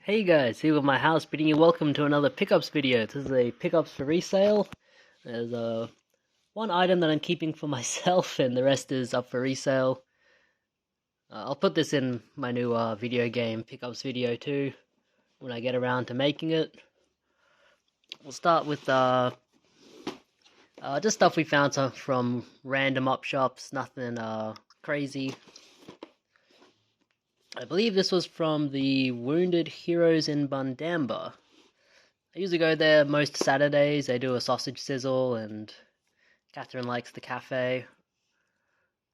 Hey guys, here with my house, bidding you welcome to another pickups video. This is a pickups for resale. There's one item that I'm keeping for myself and the rest is up for resale. I'll put this in my new video game pickups video too, when I get around to making it. We'll start with just stuff we found from random op shops, nothing crazy. I believe this was from the Wounded Heroes in Bundamba. I usually go there most Saturdays. They do a sausage sizzle, and Catherine likes the cafe.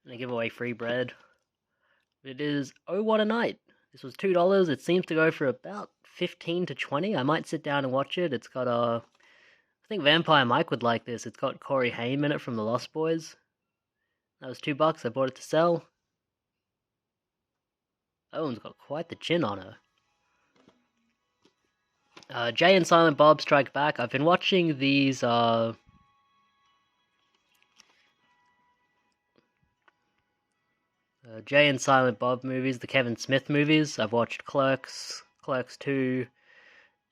And they give away free bread. It is Oh What a Night. This was $2. It seems to go for about 15 to 20. I might sit down and watch it. It's got I think Vampire Mike would like this. It's got Corey Haim in it from the Lost Boys. That was $2. I bought it to sell. That one's got quite the chin on her. Jay and Silent Bob Strike Back. I've been watching these Jay and Silent Bob movies, the Kevin Smith movies. I've watched Clerks, Clerks 2,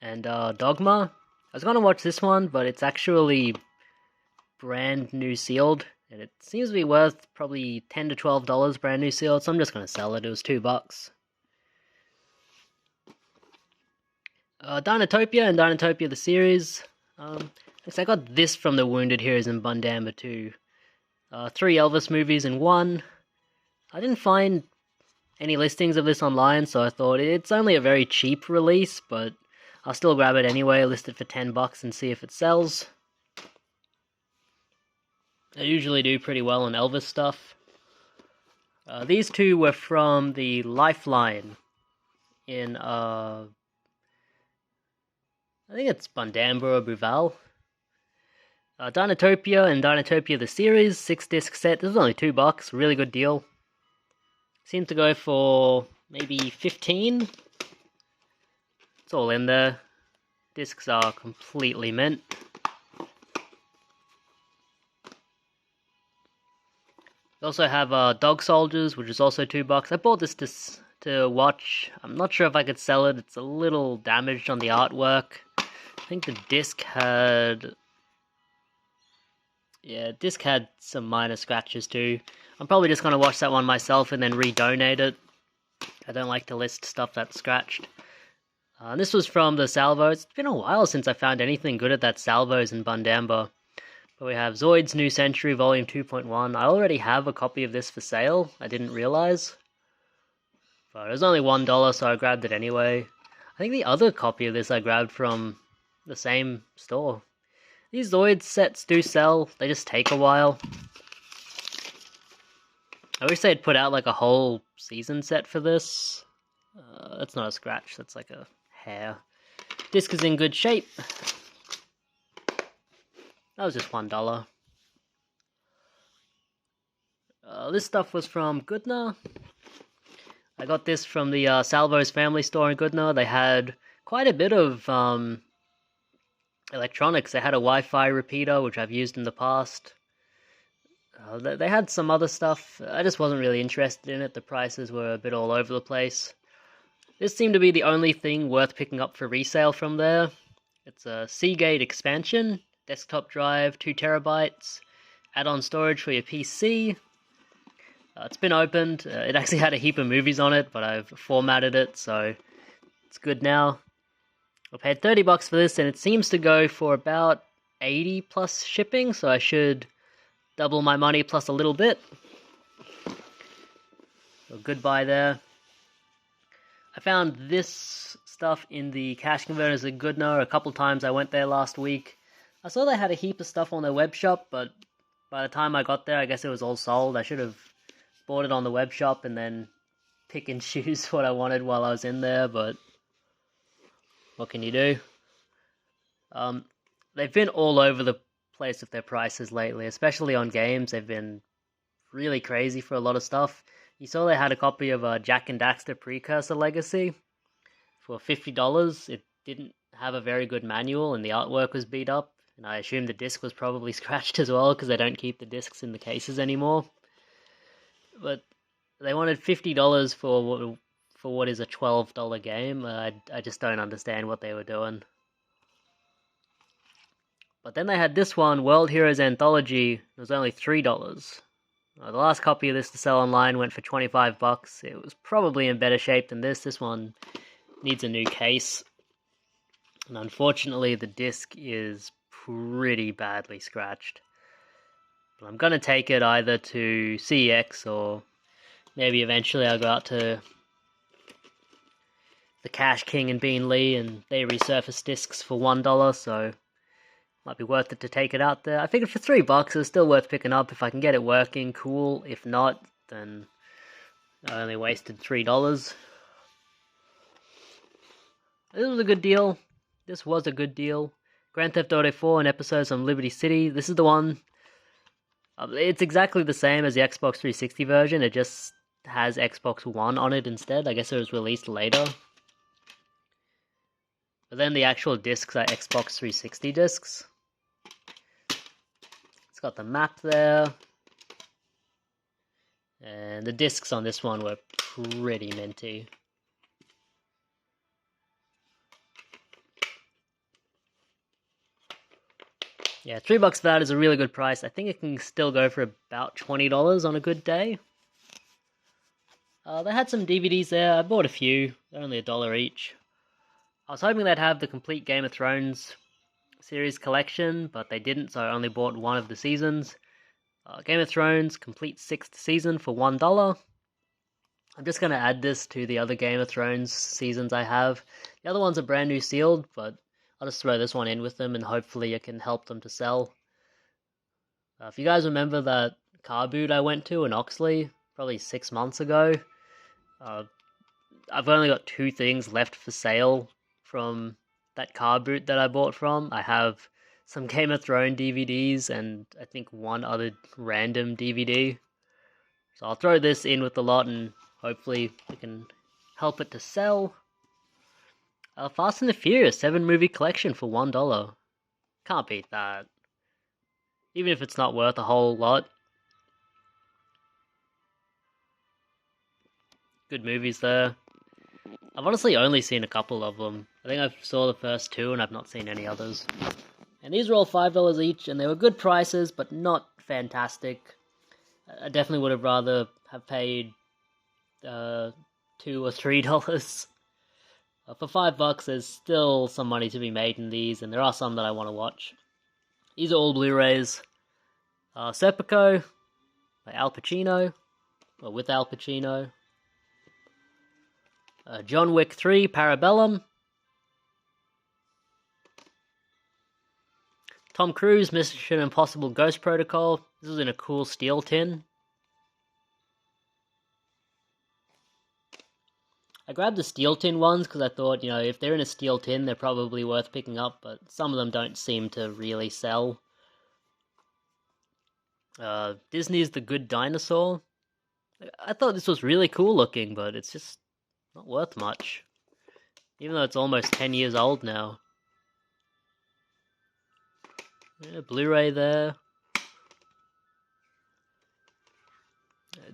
and Dogma. I was going to watch this one, but it's actually brand new sealed, and it seems to be worth probably $10 to $12 brand new sealed, so I'm just going to sell it. It was $2. Dinotopia and Dinotopia the series. I got this from the Wounded Heroes in Bundamba too. 3 Elvis movies in one. I didn't find any listings of this online, so I thought it's only a very cheap release, but I'll still grab it anyway, list it for $10 and see if it sells. I usually do pretty well on Elvis stuff. These two were from the Lifeline in I think it's Bundamba or Buval. Dinotopia and Dinotopia the series, 6-disc set. This was only $2, really good deal. Seems to go for maybe 15. It's all in there. Discs are completely mint. We also have Dog Soldiers, which is also $2. I bought this to watch. I'm not sure if I could sell it. It's a little damaged on the artwork. I think the disc had... yeah, disc had some minor scratches too. I'm probably just going to watch that one myself and then redonate it. I don't like to list stuff that's scratched. This was from the Salvos. It's been a while since I found anything good at that Salvos in Bundamba. But we have Zoid's New Century Volume 2.1. I already have a copy of this for sale. I didn't realize. But it was only $1, so I grabbed it anyway. I think the other copy of this I grabbed from the same store. These Zoid sets do sell. They just take a while. I wish they'd put out like a whole season set for this. That's not a scratch. That's like a hair. Disc is in good shape. That was just $1. This stuff was from Goodna. I got this from the Salvo's family store in Goodna. They had quite a bit of electronics. They had a Wi-Fi repeater, which I've used in the past. They had some other stuff. I just wasn't really interested in it. The prices were a bit all over the place. This seemed to be the only thing worth picking up for resale from there. It's a Seagate expansion, desktop drive, 2 terabytes, add-on storage for your PC. It's been opened. It actually had a heap of movies on it, but I've formatted it, so it's good now. I paid $30 for this, and it seems to go for about 80 plus shipping, so I should double my money plus a little bit. So good buy there. I found this stuff in the cash converters at Goodna a couple times. I went there last week. I saw they had a heap of stuff on their web shop, but by the time I got there, I guess it was all sold. I should have bought it on the web shop and then pick and choose what I wanted while I was in there, but what can you do? They've been all over the place with their prices lately, especially on games. They've been really crazy for a lot of stuff. You saw they had a copy of Jack and Daxter Precursor Legacy for $50. It didn't have a very good manual and the artwork was beat up, and I assume the disc was probably scratched as well because they don't keep the discs in the cases anymore. But they wanted $50 for for what is a $12 game. I just don't understand what they were doing. But then they had this one, World Heroes Anthology. It was only $3. The last copy of this to sell online went for $25. It was probably in better shape than this. This one needs a new case. And unfortunately, the disc is pretty badly scratched. But I'm going to take it either to CEX or maybe eventually I'll go out to the Cash King and Bean Lee and they resurface discs for $1, so might be worth it to take it out there. I figured for $3 it's still worth picking up. If I can get it working, cool. If not, then I only wasted $3. This was a good deal. This was a good deal. Grand Theft Auto 4 and episodes on Liberty City. This is the one. It's exactly the same as the Xbox 360 version. It just has Xbox One on it instead. I guess it was released later. But then the actual discs are Xbox 360 discs. It's got the map there. And the discs on this one were pretty minty. Yeah, $3 for that is a really good price. I think it can still go for about $20 on a good day. They had some DVDs there. I bought a few. They're only $1 each. I was hoping they'd have the complete Game of Thrones series collection, but they didn't, so I only bought one of the seasons. Game of Thrones complete 6th season for $1. I'm just going to add this to the other Game of Thrones seasons I have. The other ones are brand new sealed, but I'll just throw this one in with them and hopefully it can help them to sell. If you guys remember that car boot I went to in Oxley probably 6 months ago, I've only got 2 things left for sale from that car boot that I bought from. I have some Game of Thrones DVDs and I think one other random DVD. So I'll throw this in with the lot and hopefully we can help it to sell. Fast and the Furious 7 movie collection for $1. Can't beat that. Even if it's not worth a whole lot. Good movies there. I've honestly only seen a couple of them. I think I saw the first 2 and I've not seen any others. And these were all $5 each and they were good prices but not fantastic. I definitely would have rather have paid $2 or $3. For $5, there's still some money to be made in these, and there are some that I want to watch. These are all Blu-rays. Serpico by Al Pacino, or with Al Pacino. John Wick 3, Parabellum. Tom Cruise, Mission Impossible Ghost Protocol. This is in a cool steel tin. I grabbed the steel tin ones because I thought, you know, if they're in a steel tin, they're probably worth picking up, but some of them don't seem to really sell. Disney's The Good Dinosaur. I thought this was really cool looking, but it's just not worth much. Even though it's almost 10 years old now. Yeah, Blu-ray there.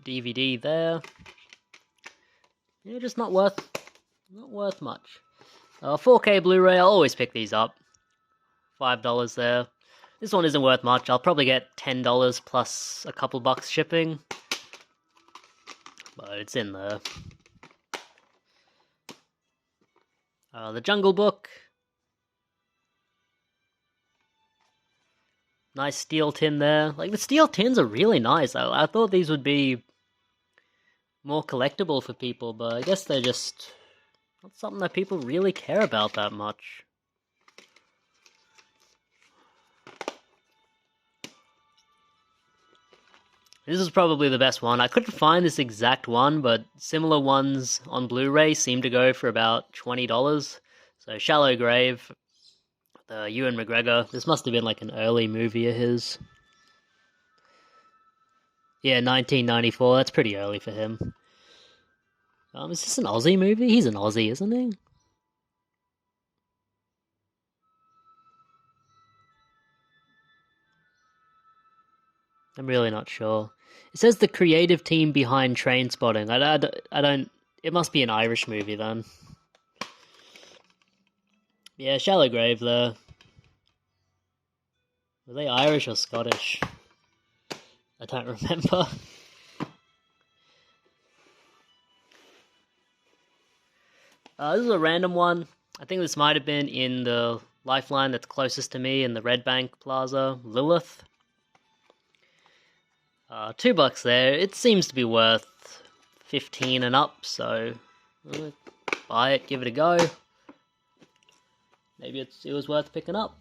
DVD there. Yeah, just not worth much. 4K Blu-ray, I'll always pick these up. $5 there. This one isn't worth much. I'll probably get $10 plus a couple bucks shipping. But it's in there. The Jungle Book. Nice steel tin there. Like, the steel tins are really nice. I thought these would be more collectible for people, but I guess they're just not something that people really care about that much. This is probably the best one. I couldn't find this exact one, but similar ones on Blu-ray seem to go for about $20. So Shallow Grave, the Ewan McGregor. This must have been like an early movie of his. Yeah, 1994. That's pretty early for him. Is this an Aussie movie? He's an Aussie, isn't he? I'm really not sure. It says the creative team behind Trainspotting. I don't... It must be an Irish movie then. Yeah, Shallow Grave there. Were they Irish or Scottish? I don't remember. This is a random one. I think this might have been in the Lifeline that's closest to me in the Red Bank Plaza, Lilith. $2 there. It seems to be worth 15 and up, so buy it, give it a go. Maybe it was worth picking up.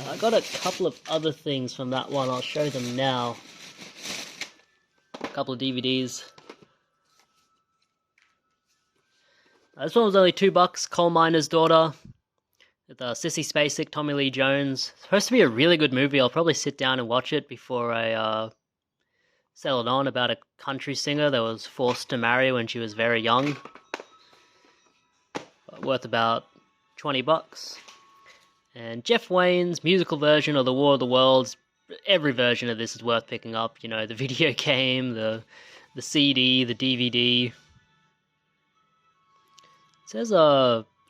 I got a couple of other things from that one. I'll show them now. A couple of DVDs. This one was only $2. Coal Miner's Daughter. With Sissy Spacek, Tommy Lee Jones. It's supposed to be a really good movie. I'll probably sit down and watch it before I sell it on, about a country singer that was forced to marry when she was very young. Worth about $20. And Jeff Wayne's musical version of The War of the Worlds. Every version of this is worth picking up. You know, the video game, the CD, the DVD. It says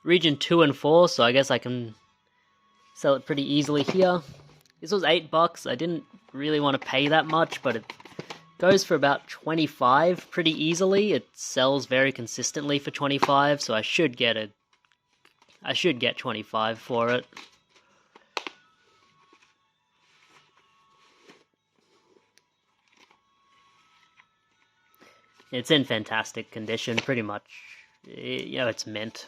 Region 2 and 4, so I guess I can sell it pretty easily here. This was $8. I didn't really want to pay that much, but it goes for about 25 pretty easily. It sells very consistently for 25, so I should get 25 for it. It's in fantastic condition, pretty much. You know, it's mint.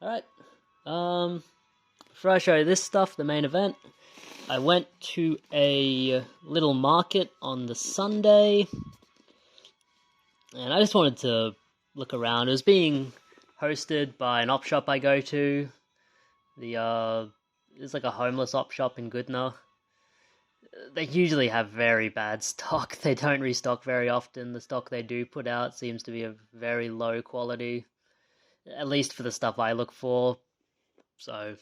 Alright. Before I show you this stuff, the main event, I went to a little market on the Sunday, and I just wanted to look around. It was being hosted by an op shop I go to. It's like a homeless op shop in Goodna. They usually have very bad stock. They don't restock very often. The stock they do put out seems to be of very low quality, at least for the stuff I look for. So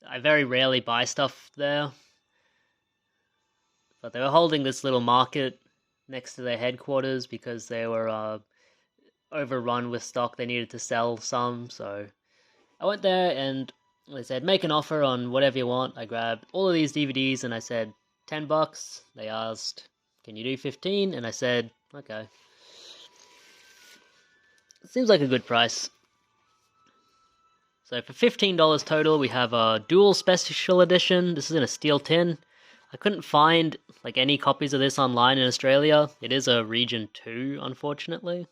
I very rarely buy stuff there. But they were holding this little market next to their headquarters because they were overrun with stock. They needed to sell some, so I went there and they said, make an offer on whatever you want. I grabbed all of these DVDs and I said, $10. They asked, can you do 15? And I said, okay. Seems like a good price. So for $15 total, we have a dual special edition. This is in a steel tin. I couldn't find like any copies of this online in Australia. It is a Region 2, unfortunately.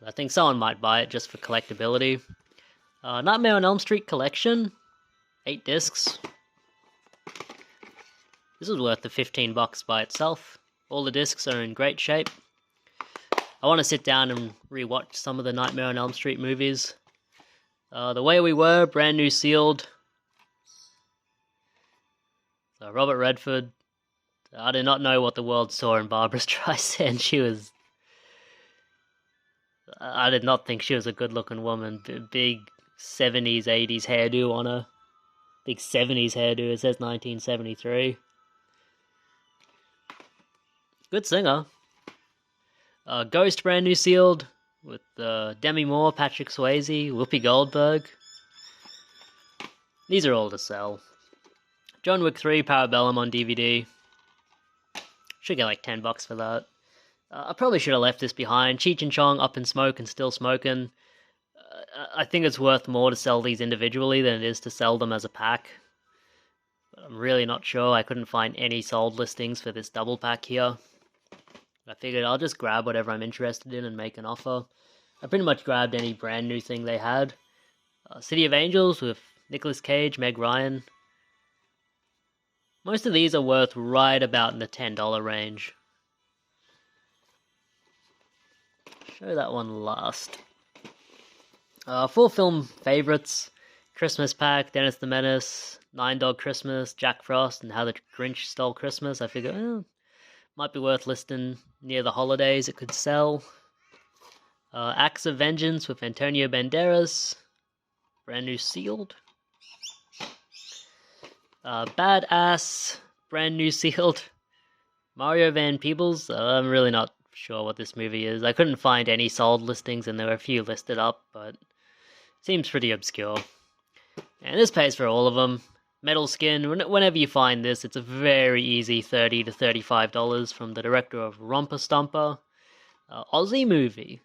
I think someone might buy it just for collectability. Nightmare on Elm Street collection. 8 discs. This is worth the $15 by itself. All the discs are in great shape. I want to sit down and rewatch some of the Nightmare on Elm Street movies. The Way We Were, brand new sealed. So Robert Redford. I did not know what the world saw in Barbra Streisand. I did not think she was a good-looking woman. Big 70s, 80s hairdo on her. Big 70s hairdo. It says 1973. Good singer. Ghost, brand new sealed, with Demi Moore, Patrick Swayze, Whoopi Goldberg. These are all to sell. John Wick 3, Parabellum on DVD. Should get like $10 for that. I probably should have left this behind. Cheech and Chong, Up in Smoke and Still Smoking. I think it's worth more to sell these individually than it is to sell them as a pack. But I'm really not sure. I couldn't find any sold listings for this double pack here. I figured I'll just grab whatever I'm interested in and make an offer. I pretty much grabbed any brand new thing they had. City of Angels with Nicolas Cage, Meg Ryan. Most of these are worth right about in the $10 range. Show that one last. 4 film favorites. Christmas Pack, Dennis the Menace, Nine Dog Christmas, Jack Frost, and How the Grinch Stole Christmas. I figure, might be worth listing near the holidays. It could sell. Acts of Vengeance with Antonio Banderas. Brand new sealed. Badass. Brand new sealed. Mario Van Peebles, I'm really not sure what this movie is. I couldn't find any sold listings, and there were a few listed up, but seems pretty obscure. And this pays for all of them. Metal Skin, whenever you find this, it's a very easy $30 to $35 from the director of Romper Stomper. Aussie movie.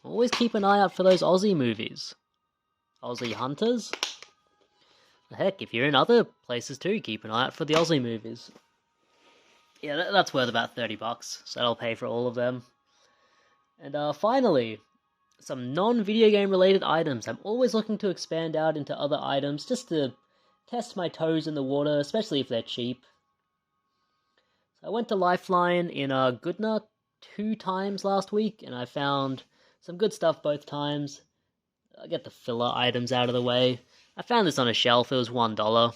Always keep an eye out for those Aussie movies. Aussie Hunters. Heck, if you're in other places too, keep an eye out for the Aussie movies. Yeah, that's worth about $30, so that'll pay for all of them. And finally, some non-video game related items. I'm always looking to expand out into other items just to test my toes in the water, especially if they're cheap. So I went to Lifeline in Goodna 2 times last week, and I found some good stuff both times. I'll get the filler items out of the way. I found this on a shelf, it was $1.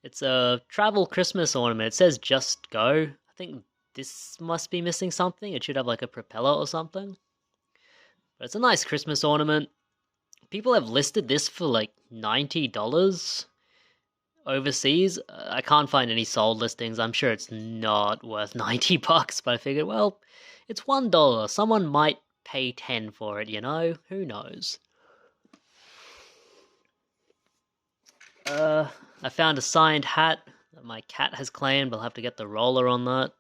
It's a travel Christmas ornament. It says just go. I think this must be missing something. It should have like a propeller or something. But it's a nice Christmas ornament. People have listed this for like $90 overseas. I can't find any sold listings. I'm sure it's not worth $90, but I figured, well, it's $1. Someone might pay 10 for it, you know? Who knows? I found a signed hat that my cat has claimed. I'll have to get the roller on that.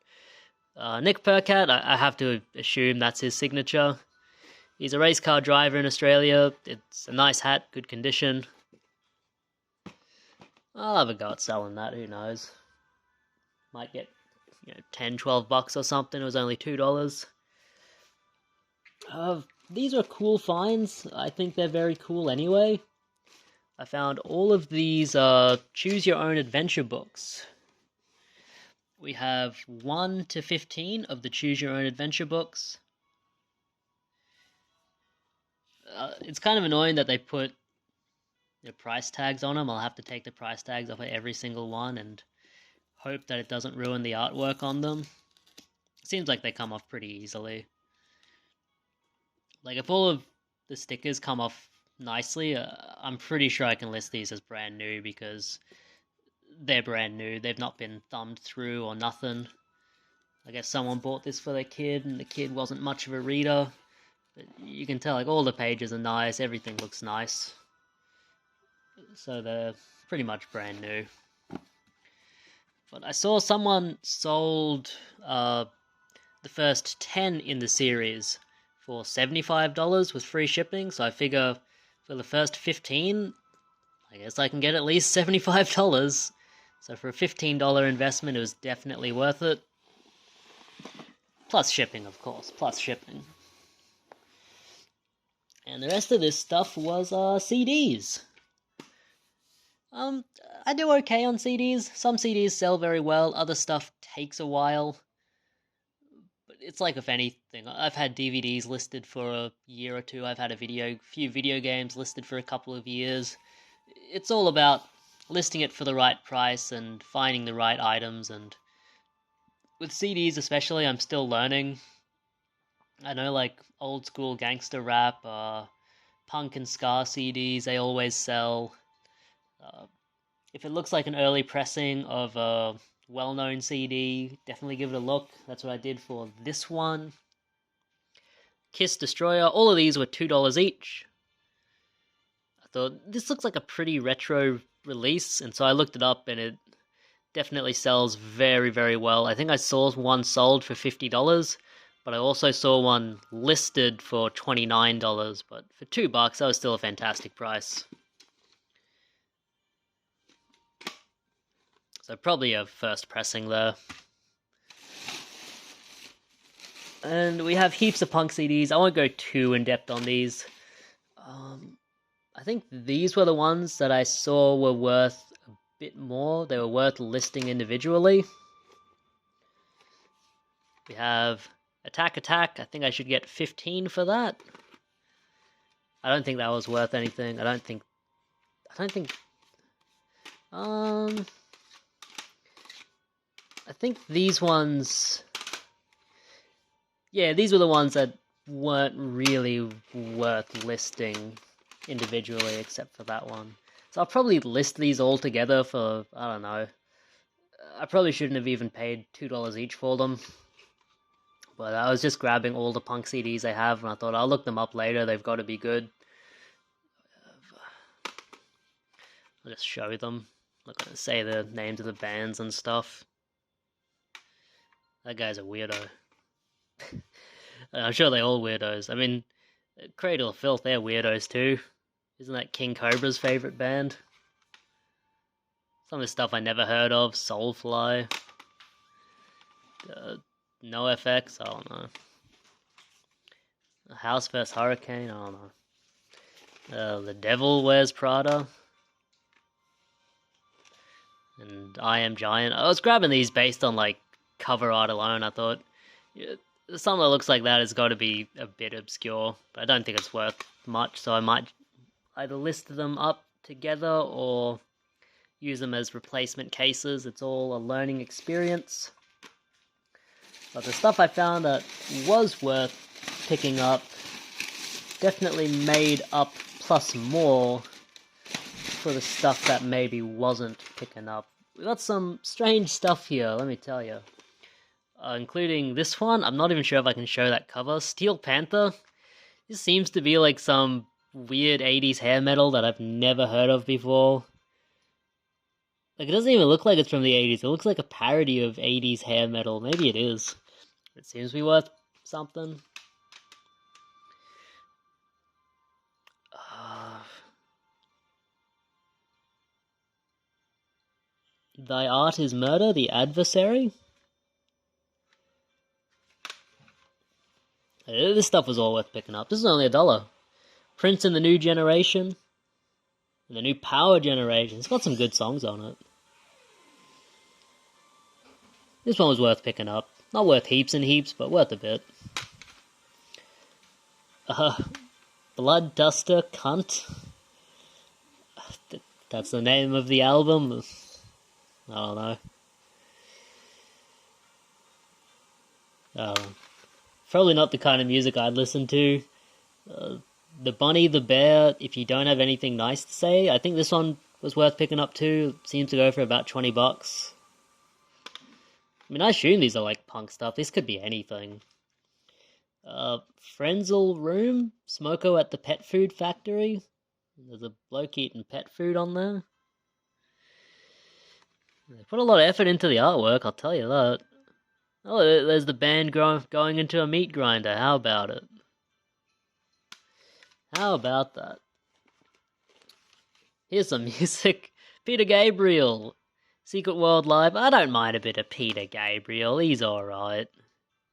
Nick Percat, I have to assume that's his signature. He's a race car driver in Australia. It's a nice hat, good condition. I'll have a go at selling that, who knows. Might get, $10, $12 or something. It was only $2. These are cool finds. I think they're very cool anyway. I found all of these choose your own adventure books. We have 1 to 15 of the choose your own adventure books. It's kind of annoying that they put the price tags on them. I'll have to take the price tags off of every single one and hope that it doesn't ruin the artwork on them. It seems like they come off pretty easily. Like if all of the stickers come off nicely, I'm pretty sure I can list these as brand new because they're brand new. They've not been thumbed through or nothing. I guess someone bought this for their kid and the kid wasn't much of a reader. But you can tell like all the pages are nice, everything looks nice. So they're pretty much brand new. But I saw someone sold the first 10 in the series for $75 with free shipping, so I figure for the first 15, I guess I can get at least $75. So for a $15 investment, it was definitely worth it. Plus shipping, of course, plus shipping. And the rest of this stuff was CDs. I do okay on CDs. Some CDs sell very well, other stuff takes a while. But it's like with anything. I've had DVDs listed for a year or two. I've had a few video games listed for a couple of years. It's all about listing it for the right price and finding the right items. And with CDs especially, I'm still learning. I know like old school gangster rap, punk and ska CDs, they always sell. If it looks like an early pressing of a well-known CD, definitely give it a look. That's what I did for this one. Kiss Destroyer, all of these were $2 each. I thought, this looks like a pretty retro release, and so I looked it up, and it definitely sells very, very well. I think I saw one sold for $50, but I also saw one listed for $29, but for $2, that was still a fantastic price. So probably a first pressing there. And we have heaps of punk CDs. I won't go too in-depth on these. I think these were the ones that I saw were worth a bit more. They were worth listing individually. We have Attack Attack. I think I should get 15 for that. I don't think that was worth anything. I think these ones, yeah, these were the ones that weren't really worth listing individually, except for that one. So I'll probably list these all together for, I don't know, I probably shouldn't have even paid $2 each for them. But I was just grabbing all the punk CDs they have, and I thought I'll look them up later. They've got to be good. I'll just show them. I'm not going to say the names of the bands and stuff. That guy's a weirdo. I'm sure they're all weirdos. I mean, Cradle of Filth, they're weirdos too. Isn't that King Cobra's favorite band? Some of the stuff I never heard of. Soulfly. No FX, I don't know. House vs Hurricane, I don't know. The Devil Wears Prada. And I Am Giant. I was grabbing these based on like cover art alone. I thought something that looks like that has got to be a bit obscure, but I don't think it's worth much, so I might either list them up together or use them as replacement cases. It's all a learning experience. But the stuff I found that was worth picking up definitely made up plus more for the stuff that maybe wasn't picking up. We got some strange stuff here, let me tell you. Including this one. I'm not even sure if I can show that cover. Steel Panther. This seems to be like some weird 80s hair metal that I've never heard of before. Like, it doesn't even look like it's from the 80s. It looks like a parody of 80s hair metal. Maybe it is. It seems to be worth something. Thy Art is Murder, The Adversary. This stuff was all worth picking up. This is only $1. Prince and the New Generation. And the New Power Generation. It's got some good songs on it. This one was worth picking up. Not worth heaps and heaps, but worth a bit. Blood Duster Cunt. That's the name of the album. I don't know. Probably not the kind of music I'd listen to. The Bunny, the Bear, If You Don't Have Anything Nice to Say. I think this one was worth picking up too. Seems to go for about $20. I mean, I assume these are like punk stuff. This could be anything. Frenzel Room, Smoko at the Pet Food Factory. There's a bloke eating pet food on there. They put a lot of effort into the artwork, I'll tell you that. Oh, there's the band going into a meat grinder. How about it? How about that? Here's some music. Peter Gabriel. Secret World Live. I don't mind a bit of Peter Gabriel. He's alright.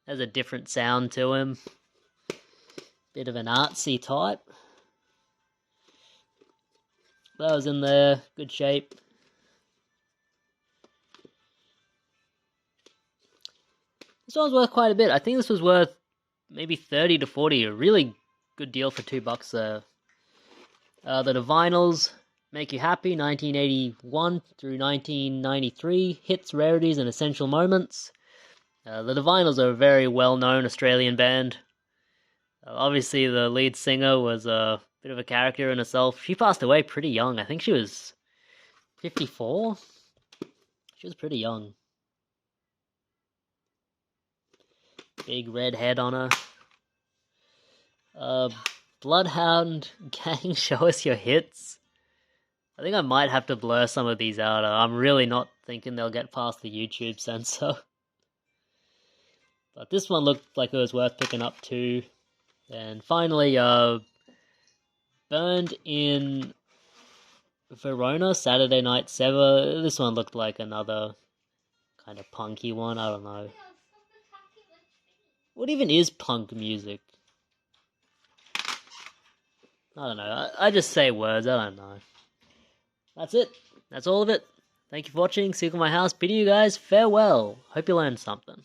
Has a different sound to him. Bit of an artsy type. That was in there. Good shape. This one's worth quite a bit. I think this was worth maybe 30 to 40. A really good deal for $2 there. The Vinyls, Make You Happy, 1981 through 1993. Hits, Rarities, and Essential Moments. The Vinyls are a very well-known Australian band. Obviously, the lead singer was a bit of a character in herself. She passed away pretty young. I think she was 54? She was pretty young. Big red head on her. Bloodhound Gang, Show Us Your Hits. I think I might have to blur some of these out. I'm really not thinking they'll get past the YouTube censor. But this one looked like it was worth picking up too. And finally, Burned in Verona, Saturday Night Sever. This one looked like another kind of punky one. I don't know. What even is punk music? I don't know. I just say words. I don't know. That's it. That's all of it. Thank you for watching. See you at my house. Bid you guys farewell. Hope you learned something.